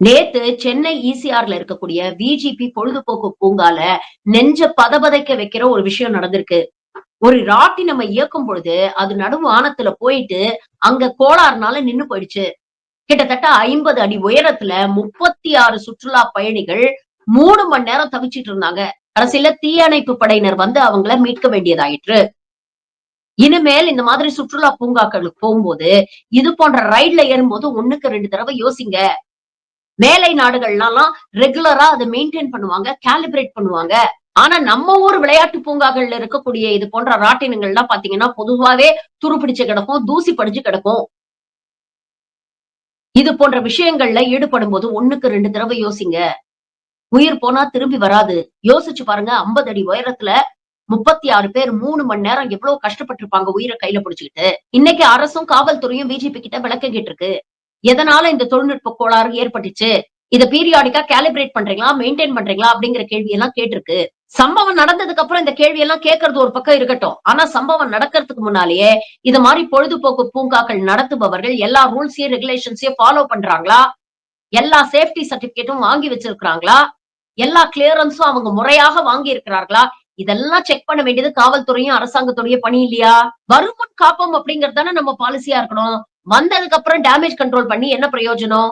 நேத்து சென்னை ஈசிஆர்ல இருக்கக்கூடிய விஜிபி பொழுதுபோக்கு பூங்கால நெஞ்ச பதபதைக்க வைக்கிற ஒரு விஷயம் நடந்திருக்கு. ஒரு ராட்டி நம்ம இயக்கும் பொழுது அது நடு வானத்துல போயிட்டு அங்க கோளாறுனால நின்னு போயிடுச்சு. கிட்டத்தட்ட 50 அடி உயரத்துல 36 சுற்றுலா பயணிகள் 3 மணி நேரம் தவிச்சிட்டு இருந்தாங்க. கடைசியில தீயணைப்பு படையினர் வந்து அவங்கள மீட்க வேண்டியதாயிற்று. இனிமேல் இந்த மாதிரி சுற்றுலா பூங்காக்களுக்கு போகும்போது இது போன்ற ரைட்ல ஏறும்போது 1க்கு 2 தடவை யோசிங்க. மேலை நாடுகள்லாம் ரெகுலரா அத மெயின்டெயின் பண்ணுவாங்க, காலிபரேட் பண்ணுவாங்க. ஆனா நம்ம ஊர் விளையாட்டு பூங்காக்கள்ல இருக்கக்கூடிய இது போன்ற ராட்டினங்கள்லாம் பாத்தீங்கன்னா, பொதுவாவே துருப்பிடிச்சு கிடக்கும், தூசி படிஞ்சு கிடக்கும். இது போன்ற விஷயங்கள்ல ஈடுபடும்போது 1க்கு 2 தடவை யோசிங்க. உயிர் போனா திரும்பி வராது. யோசிச்சு பாருங்க 50 அடி உயரத்துல 36 பேர் 3 மணி நேரம் எவ்வளவு கஷ்டப்பட்டுருப்பாங்க உயிர கையில புடிச்சுக்கிட்டு. இன்னைக்கு அரசும், காவல்துறையும் விஜிபி கிட்ட விளக்கம் கேட்டிருக்கு. எதனால இந்த தொழில்நுட்ப கோளாறு ஏற்பட்டுச்சு? இத பீரியாடிக்கா காலிபரேட் பண்றீங்களா? மெயின்டெயின் பண்றீங்களா? அப்படிங்கிற கேள்வி எல்லாம் கேட்டிருக்கு. சம்பவம் நடந்ததுக்கு அப்புறம் இந்த கேள்வி எல்லாம் கேட்கறது ஒரு பக்கம் இருக்கட்டும். ஆனா சம்பவம் நடக்கிறதுக்கு முன்னாலேயே இது மாரி பொழுதுபோக்கு பூங்காக்கள் நடத்துபவர்கள் எல்லா ரூல்ஸையும், ரெகுலேஷன்ஸையும் ஃபாலோ பண்றாங்களா? எல்லா சேஃப்டி சர்டிபிகேட்டும் வாங்கி வச்சிருக்கிறாங்களா? எல்லா கிளியரன்ஸும் அவங்க முறையாக வாங்கி இருக்கிறார்களா? இதெல்லாம் செக் பண்ண வேண்டியது காவல்துறையும், அரசாங்கத்துடைய பணி இல்லையா? வருமுன் காப்போம் அப்படிங்கிறது தானே நம்ம பாலிசியா இருக்கணும். வந்ததுக்கு அப்புறம் டேமேஜ் கண்ட்ரோல் பண்ணி என்ன பிரயோஜனம்?